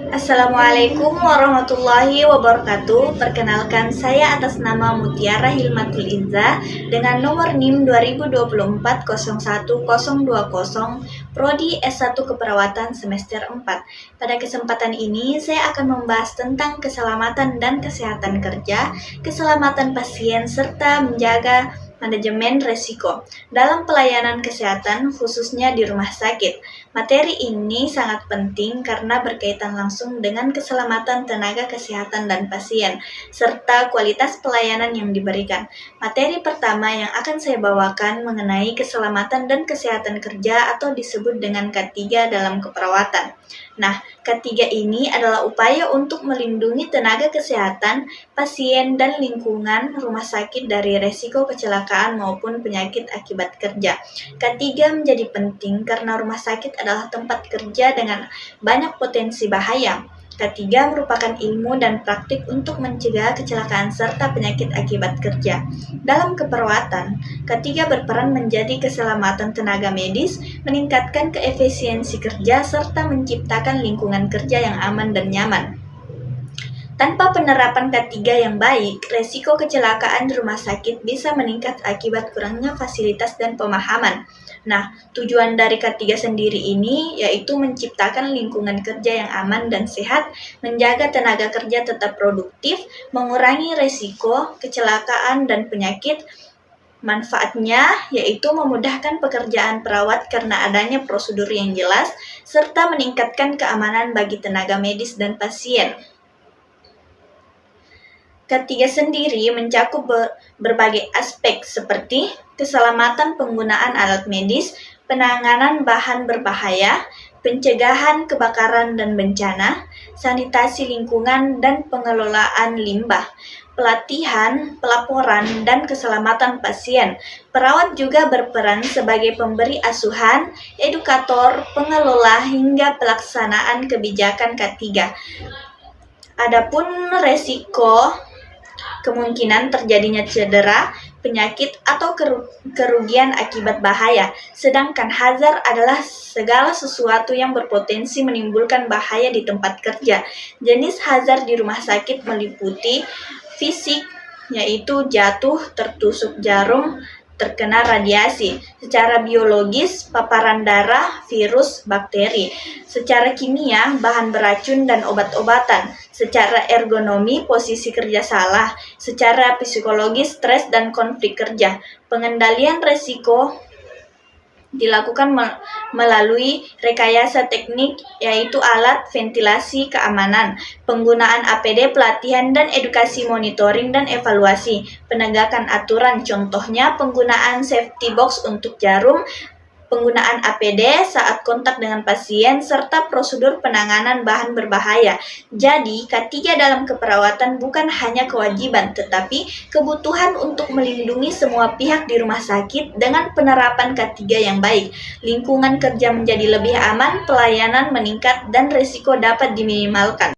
Assalamualaikum warahmatullahi wabarakatuh. Perkenalkan, saya atas nama Mutiara Hilmatul Inza dengan nomor NIM 2024 01020, Prodi S1 Keperawatan semester 4. Pada kesempatan ini, saya akan membahas tentang keselamatan dan kesehatan kerja, keselamatan pasien, serta menjaga manajemen risiko dalam pelayanan kesehatan, khususnya di rumah sakit. Materi ini sangat penting karena berkaitan langsung dengan keselamatan tenaga kesehatan dan pasien, serta kualitas pelayanan yang diberikan. Materi pertama yang akan saya bawakan mengenai keselamatan dan kesehatan kerja atau disebut dengan K3 dalam keperawatan. Nah, K3 ini adalah upaya untuk melindungi tenaga kesehatan, pasien, dan lingkungan rumah sakit dari resiko kecelakaan maupun penyakit akibat kerja. Ketiga menjadi penting karena rumah sakit adalah tempat kerja dengan banyak potensi bahaya. Ketiga merupakan ilmu dan praktik untuk mencegah kecelakaan serta penyakit akibat kerja. Dalam keperawatan, ketiga berperan menjadi keselamatan tenaga medis, meningkatkan keefisiensi kerja, serta menciptakan lingkungan kerja yang aman dan nyaman. Tanpa penerapan K3 yang baik, resiko kecelakaan di rumah sakit bisa meningkat akibat kurangnya fasilitas dan pemahaman. Nah, tujuan dari K3 sendiri ini yaitu menciptakan lingkungan kerja yang aman dan sehat, menjaga tenaga kerja tetap produktif, mengurangi resiko kecelakaan dan penyakit. Manfaatnya yaitu memudahkan pekerjaan perawat karena adanya prosedur yang jelas, serta meningkatkan keamanan bagi tenaga medis dan pasien. Ketiga sendiri mencakup berbagai aspek seperti keselamatan penggunaan alat medis, penanganan bahan berbahaya, pencegahan kebakaran dan bencana, sanitasi lingkungan dan pengelolaan limbah, pelatihan, pelaporan, dan keselamatan pasien. Perawat juga berperan sebagai pemberi asuhan, edukator, pengelola, hingga pelaksanaan kebijakan K3. Adapun resiko kemungkinan terjadinya cedera, penyakit, atau kerugian akibat bahaya. Sedangkan hazard adalah segala sesuatu yang berpotensi menimbulkan bahaya di tempat kerja. Jenis hazard di rumah sakit meliputi fisik, yaitu jatuh, tertusuk jarum, terkena radiasi. Secara biologis, paparan darah, virus, bakteri. Secara kimia, bahan beracun dan obat-obatan. Secara ergonomi, posisi kerja salah. Secara psikologis, stres dan konflik kerja. Pengendalian resiko dilakukan melalui rekayasa teknik, yaitu alat ventilasi keamanan, penggunaan APD, pelatihan dan edukasi, monitoring dan evaluasi, penegakan aturan, contohnya penggunaan safety box untuk jarum, penggunaan APD saat kontak dengan pasien, serta prosedur penanganan bahan berbahaya. Jadi, K3 dalam keperawatan bukan hanya kewajiban, tetapi kebutuhan untuk melindungi semua pihak di rumah sakit. Dengan penerapan K3 yang baik, lingkungan kerja menjadi lebih aman, pelayanan meningkat, dan risiko dapat diminimalkan.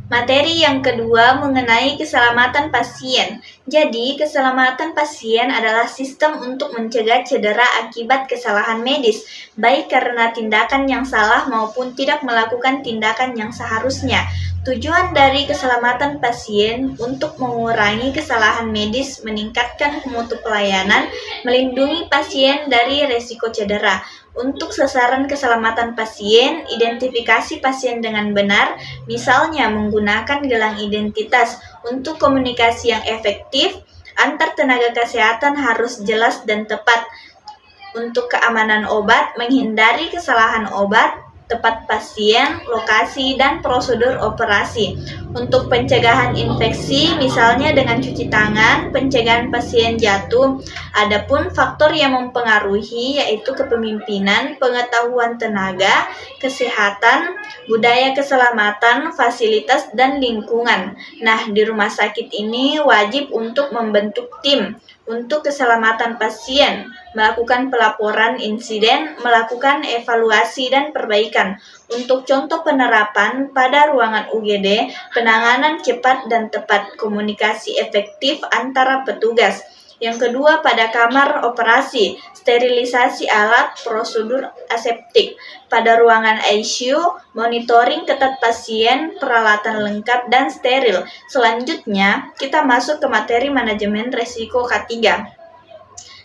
Materi yang kedua mengenai keselamatan pasien. Jadi, keselamatan pasien adalah sistem untuk mencegah cedera akibat kesalahan medis, baik karena tindakan yang salah maupun tidak melakukan tindakan yang seharusnya. Tujuan dari keselamatan pasien untuk mengurangi kesalahan medis, meningkatkan mutu pelayanan, melindungi pasien dari risiko cedera. Untuk sasaran keselamatan pasien, identifikasi pasien dengan benar, misalnya menggunakan gelang identitas. Untuk komunikasi yang efektif, antar tenaga kesehatan harus jelas dan tepat. Untuk keamanan obat, menghindari kesalahan obat, tepat pasien, lokasi, dan prosedur operasi. Untuk pencegahan infeksi, misalnya dengan cuci tangan, pencegahan pasien jatuh. Adapun faktor yang mempengaruhi yaitu kepemimpinan, pengetahuan tenaga, kesehatan, budaya keselamatan, fasilitas, dan lingkungan. Nah, di rumah sakit ini wajib untuk membentuk tim untuk keselamatan pasien, melakukan pelaporan insiden, melakukan evaluasi dan perbaikan. Untuk contoh penerapan pada ruangan UGD, penanganan cepat dan tepat, komunikasi efektif antara petugas, Yang kedua, pada kamar operasi, sterilisasi alat, prosedur aseptik. Pada ruangan ICU, monitoring ketat pasien, peralatan lengkap dan steril. Selanjutnya, kita masuk ke materi manajemen resiko K3.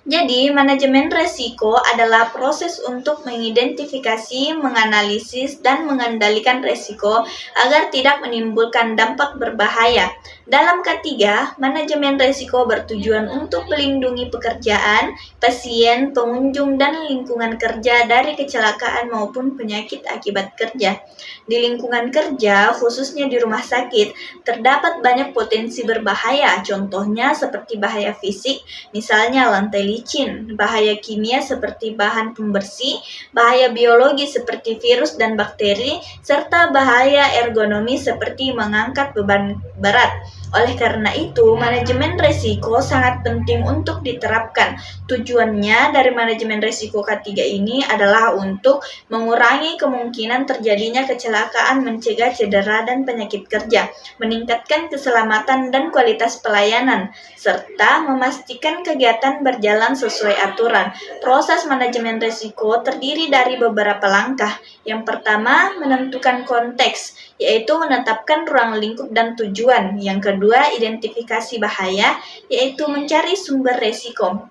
Jadi, manajemen resiko adalah proses untuk mengidentifikasi, menganalisis, dan mengendalikan resiko agar tidak menimbulkan dampak berbahaya. Dalam K3, manajemen resiko bertujuan untuk melindungi pekerjaan, pasien, pengunjung, dan lingkungan kerja dari kecelakaan maupun penyakit akibat kerja. Di lingkungan kerja, khususnya di rumah sakit, terdapat banyak potensi berbahaya, contohnya seperti bahaya fisik, misalnya lantai licin, bahaya kimia seperti bahan pembersih, bahaya biologi seperti virus dan bakteri, serta bahaya ergonomi seperti mengangkat beban berat. Oleh karena itu, manajemen risiko sangat penting untuk diterapkan. Tujuannya dari manajemen risiko K3 ini adalah untuk mengurangi kemungkinan terjadinya kecelakaan, mencegah cedera dan penyakit kerja, meningkatkan keselamatan dan kualitas pelayanan, serta memastikan kegiatan berjalan sesuai aturan. Proses manajemen risiko terdiri dari beberapa langkah. Yang pertama, menentukan konteks, yaitu menetapkan ruang lingkup dan tujuan. Yang kedua, identifikasi bahaya, yaitu mencari sumber risiko.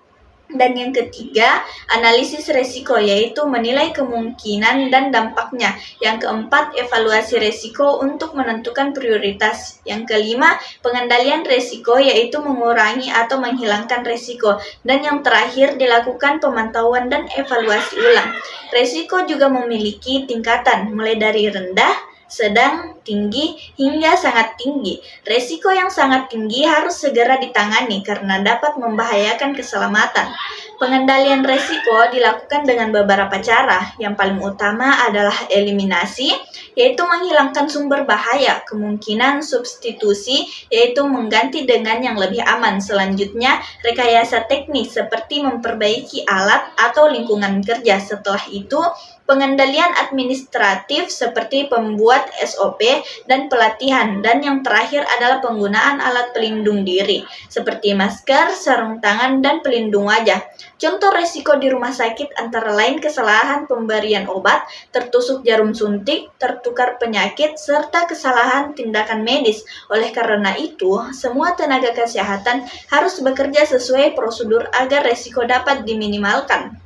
Dan yang ketiga, analisis risiko, yaitu menilai kemungkinan dan dampaknya. Yang keempat, evaluasi risiko untuk menentukan prioritas. Yang kelima, pengendalian risiko, yaitu mengurangi atau menghilangkan risiko. Dan yang terakhir, dilakukan pemantauan dan evaluasi ulang. Risiko juga memiliki tingkatan, mulai dari rendah, sedang, tinggi, hingga sangat tinggi. Risiko yang sangat tinggi harus segera ditangani karena dapat membahayakan keselamatan. Pengendalian risiko dilakukan dengan beberapa cara. Yang paling utama adalah eliminasi, yaitu menghilangkan sumber bahaya. Kemungkinan substitusi, yaitu mengganti dengan yang lebih aman. Selanjutnya, rekayasa teknis seperti memperbaiki alat atau lingkungan kerja. Setelah itu, pengendalian administratif seperti pembuat SOP dan pelatihan. Dan yang terakhir adalah penggunaan alat pelindung diri seperti masker, sarung tangan, dan pelindung wajah. Contoh risiko di rumah sakit antara lain kesalahan pemberian obat, tertusuk jarum suntik, tertukar penyakit, serta kesalahan tindakan medis. Oleh karena itu, semua tenaga kesehatan harus bekerja sesuai prosedur agar risiko dapat diminimalkan.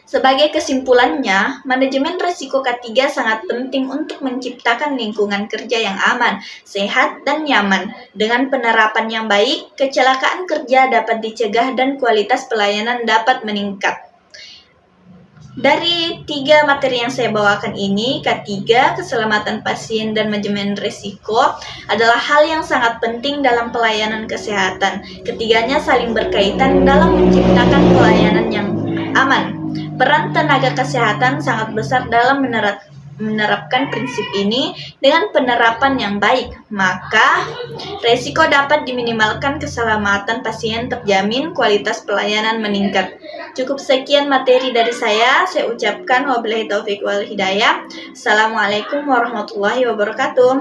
Sebagai kesimpulannya, manajemen risiko K3 sangat penting untuk menciptakan lingkungan kerja yang aman, sehat, dan nyaman. Dengan penerapan yang baik, kecelakaan kerja dapat dicegah dan kualitas pelayanan dapat meningkat. Dari 3 materi yang saya bawakan ini, K3, keselamatan pasien dan manajemen risiko adalah hal yang sangat penting dalam pelayanan kesehatan. Ketiganya saling berkaitan dalam menciptakan pelayanan yang aman. Peran tenaga kesehatan sangat besar dalam menerapkan prinsip ini. Dengan penerapan yang baik, maka risiko dapat diminimalkan, keselamatan pasien terjamin, kualitas pelayanan meningkat. Cukup sekian materi dari saya ucapkan wabillahi taufiq wal hidayah. Assalamualaikum warahmatullahi wabarakatuh.